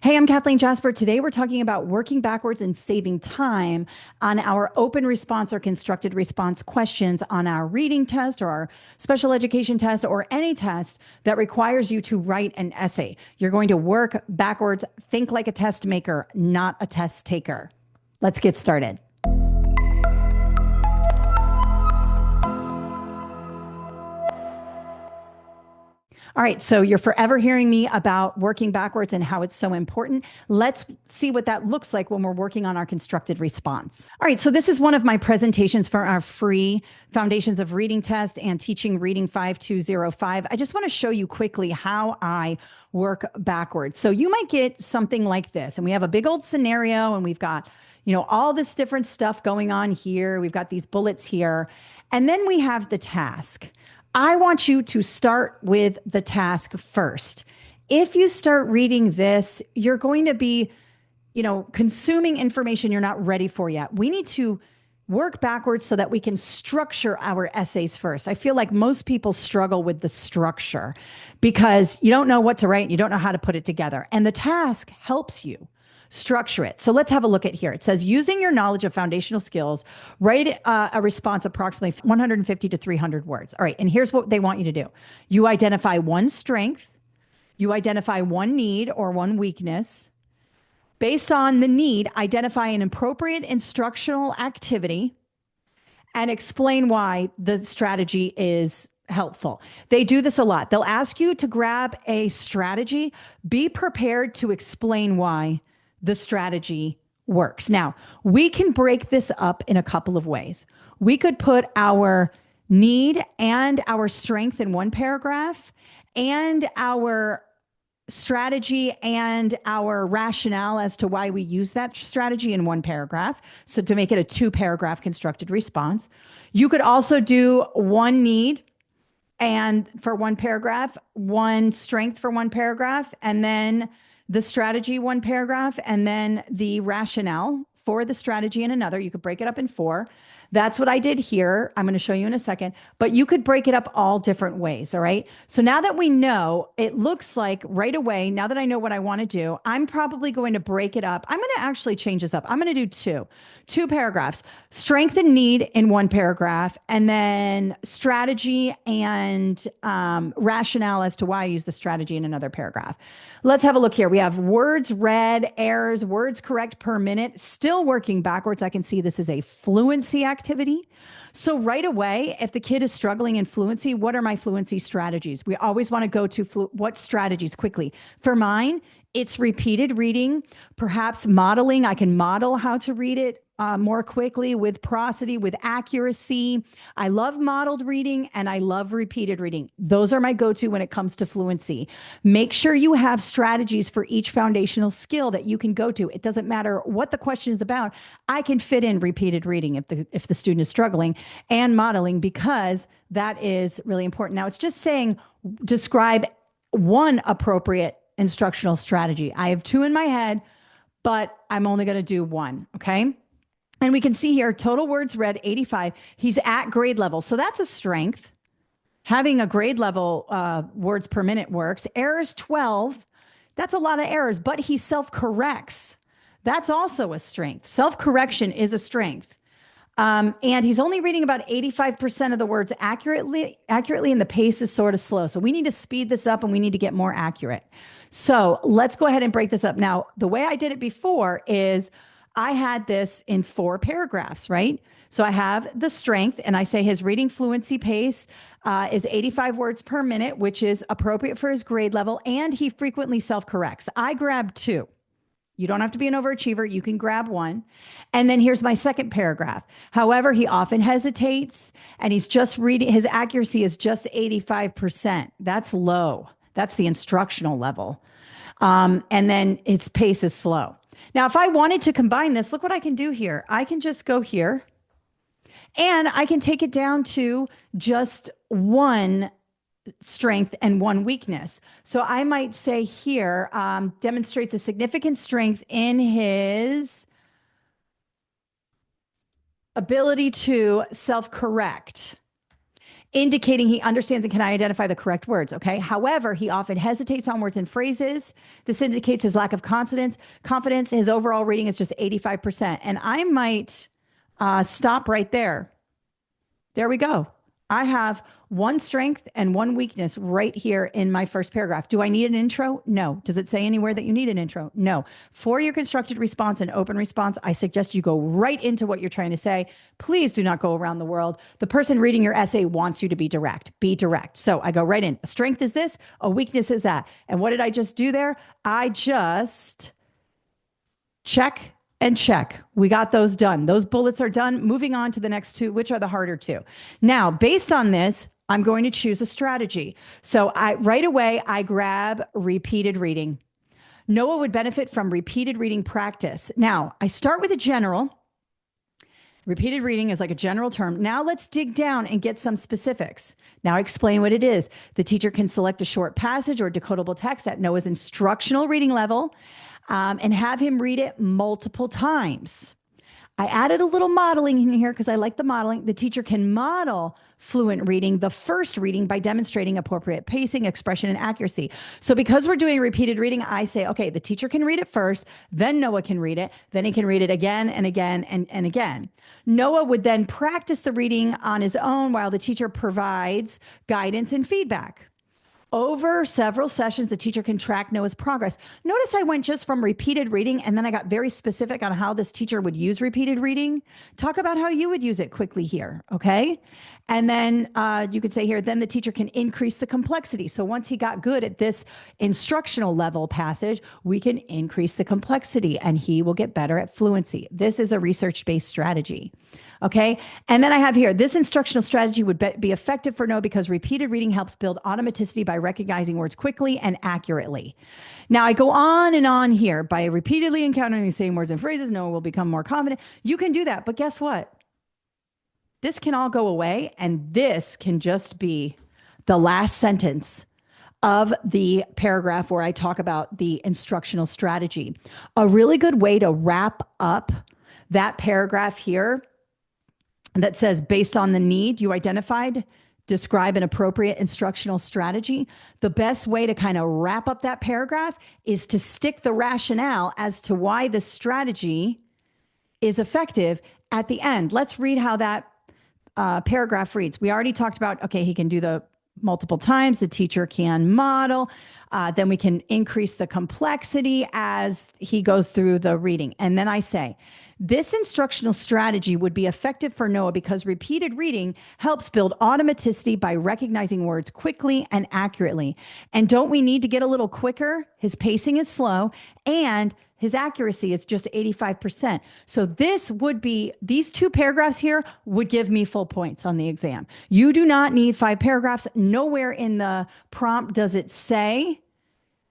Hey, I'm Kathleen Jasper. Today we're talking about working backwards and saving time on our open response or constructed response questions on our reading test or our special education test or any test that requires you to write an essay. You're going to work backwards, think like a test maker, not a test taker. Let's get started. All right, so you're forever hearing me about working backwards and how it's so important. Let's see what that looks like when we're working on our constructed response. All right, so this is one of my presentations for our free Foundations of Reading test and Teaching Reading 5205. I just want to show you quickly how I work backwards. So you might get something like this, and we have a big old scenario, and we've got all this different stuff going on here. We've got these bullets here, and then we have the task. I want you to start with the task first. If you start reading this, you're going to be, consuming information you're not ready for yet. We need to work backwards so that we can structure our essays first. I feel like most people struggle with the structure because you don't know what to write and you don't know how to put it together. And the task helps you structure it. So let's have a look at here. It says, using your knowledge of foundational skills, write a response approximately 150 to 300 words. All right. And here's what they want you to do. You identify one strength. You identify one need or one weakness. Based on the need, identify an appropriate instructional activity and explain why the strategy is helpful. They do this a lot. They'll ask you to grab a strategy. Be prepared to explain why the strategy works. Now, we can break this up in a couple of ways. We could put our need and our strength in one paragraph and our strategy and our rationale as to why we use that strategy in one paragraph. So to make it a 2-paragraph constructed response. You could also do one need and for one paragraph, one strength for one paragraph, and then the strategy, one paragraph, and then the rationale for the strategy in another. You could break it up in 4. That's what I did here. I'm going to show you in a second, but you could break it up all different ways. All right. So now that we know, it looks like right away, now that I know what I want to do, I'm probably going to break it up. I'm going to actually change this up. I'm going to do two paragraphs, strength and need in one paragraph, and then strategy and rationale as to why I use the strategy in another paragraph. Let's have a look here. We have words read, errors, words correct per minute, still working backwards. I can see this is a fluency activity. So right away, if the kid is struggling in fluency, what are my fluency strategies? We always want to go to what strategies quickly. For mine, it's repeated reading, perhaps modeling. I can model how to read it more quickly with prosody, with accuracy. I love modeled reading and I love repeated reading. Those are my go-to when it comes to fluency. Make sure you have strategies for each foundational skill that you can go to. It doesn't matter what the question is about. I can fit in repeated reading if the student is struggling and modeling, because that is really important. Now it's just saying, describe one appropriate instructional strategy. I have 2 in my head, but I'm only going to do 1. Okay. And we can see here, total words read 85. He's at grade level. So that's a strength. Having a grade level words per minute works. Errors 12. That's a lot of errors, but he self-corrects. That's also a strength. Self-correction is a strength. And he's only reading about 85% of the words accurately, and the pace is sort of slow. So we need to speed this up and we need to get more accurate. So let's go ahead and break this up. Now, the way I did it before is I had this in 4 paragraphs, right? So I have the strength and I say his reading fluency pace is 85 words per minute, which is appropriate for his grade level. And he frequently self-corrects. I grabbed 2. You don't have to be an overachiever. You can grab 1. And then here's my second paragraph. However, he often hesitates and he's just reading. His accuracy is just 85%. That's low. That's the instructional level. And then his pace is slow. Now, if I wanted to combine this, look what I can do here. I can just go here and I can take it down to just 1 strength and 1 weakness. So I might say here, demonstrates a significant strength in his ability to self-correct. indicating he understands and can identify the correct words. Okay. However, he often hesitates on words and phrases. This indicates his lack of confidence. His overall reading is just 85%. And I might stop right there. There we go. I have one strength and one weakness right here in my first paragraph. Do I need an intro? No. Does it say anywhere that you need an intro? No. For your constructed response and open response, I suggest you go right into what you're trying to say. Please do not go around the world. The person reading your essay wants you to be direct. Be direct. So I go right in. A strength is this, a weakness is that. And what did I just do there? I just check and check. We got those done. Those bullets are done. Moving on to the next two, which are the harder two. Now, based on this, I'm going to choose a strategy. So right away, I grab repeated reading. Noah would benefit from repeated reading practice. Now, I start with a general. Repeated reading is like a general term. Now let's dig down and get some specifics. Now explain what it is. The teacher can select a short passage or decodable text at Noah's instructional reading level and have him read it multiple times. I added a little modeling in here because I like the modeling. The teacher can model fluent reading, the first reading, by demonstrating appropriate pacing, expression, and accuracy. So because we're doing repeated reading, I say, okay, the teacher can read it first, then Noah can read it, then he can read it again and again and again. Noah would then practice the reading on his own while the teacher provides guidance and feedback. Over several sessions, the teacher can track Noah's progress. Notice I went just from repeated reading, and then I got very specific on how this teacher would use repeated reading. Talk about how you would use it quickly here, okay? And then you could say here, then the teacher can increase the complexity. So once he got good at this instructional level passage, we can increase the complexity, and he will get better at fluency. This is a research-based strategy. Okay. And then I have here, this instructional strategy would be effective for Noah because repeated reading helps build automaticity by recognizing words quickly and accurately. Now I go on and on here. By repeatedly encountering the same words and phrases, Noah will become more confident. You can do that. But guess what? This can all go away. And this can just be the last sentence of the paragraph where I talk about the instructional strategy. A really good way to wrap up that paragraph here that says, based on the need you identified, describe an appropriate instructional strategy. The best way to kind of wrap up that paragraph is to stick the rationale as to why the strategy is effective at the end. Let's read how that paragraph reads. We already talked about, okay, he can do the multiple times. The teacher can model. Then we can increase the complexity as he goes through the reading. And then I say, this instructional strategy would be effective for Noah because repeated reading helps build automaticity by recognizing words quickly and accurately. And don't we need to get a little quicker? His pacing is slow and his accuracy is just 85%. So this would be, these two paragraphs here would give me full points on the exam. You do not need 5 paragraphs. Nowhere in the prompt does it say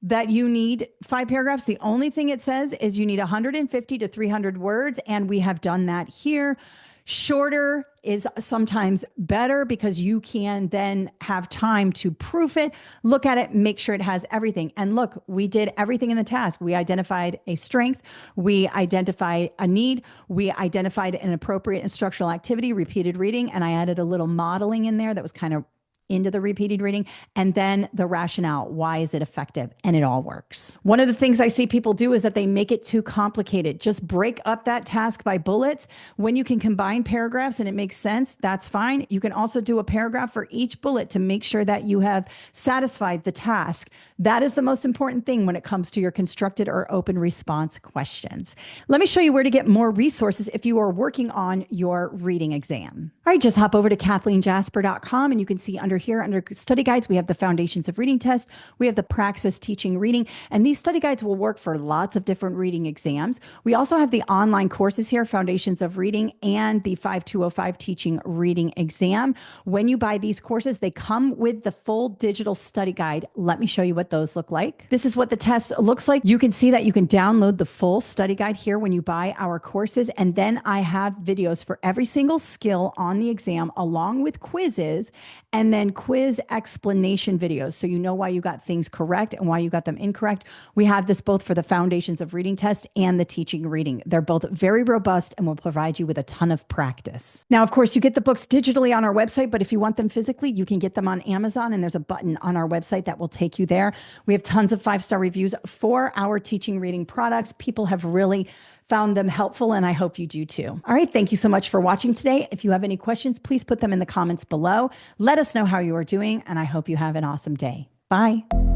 that you need 5 paragraphs. The only thing it says is you need 150 to 300 words, and we have done that here. Shorter is sometimes better because you can then have time to proof it, look at it, make sure it has everything. And look, we did everything in the task. We identified a strength, we identified a need, we identified an appropriate instructional activity, repeated reading, and I added a little modeling in there that was kind of into the repeated reading, and then the rationale. Why is it effective? And it all works. One of the things I see people do is that they make it too complicated. Just break up that task by bullets. When you can combine paragraphs and it makes sense, that's fine. You can also do a paragraph for each bullet to make sure that you have satisfied the task. That is the most important thing when it comes to your constructed or open response questions. Let me show you where to get more resources if you are working on your reading exam. All right, just hop over to KathleenJasper.com and you can see under here, under study guides, we have the Foundations of Reading test. We have the Praxis Teaching Reading, and these study guides will work for lots of different reading exams. We also have the online courses here, Foundations of Reading and the 5205 Teaching Reading Exam. When you buy these courses, they come with the full digital study guide. Let me show you what those look like. This is what the test looks like. You can see that you can download the full study guide here when you buy our courses, and then I have videos for every single skill on on the exam along with quizzes and then quiz explanation videos. So you know why you got things correct and why you got them incorrect. We have this both for the Foundations of Reading test and the Teaching Reading. They're both very robust and will provide you with a ton of practice. Now, of course, you get the books digitally on our website, but if you want them physically, you can get them on Amazon, and there's a button on our website that will take you there. We have tons of 5-star reviews for our Teaching Reading products. People have really found them helpful, and I hope you do too. All right, thank you so much for watching today. If you have any questions, please put them in the comments below. Let us know how you are doing, and I hope you have an awesome day. Bye.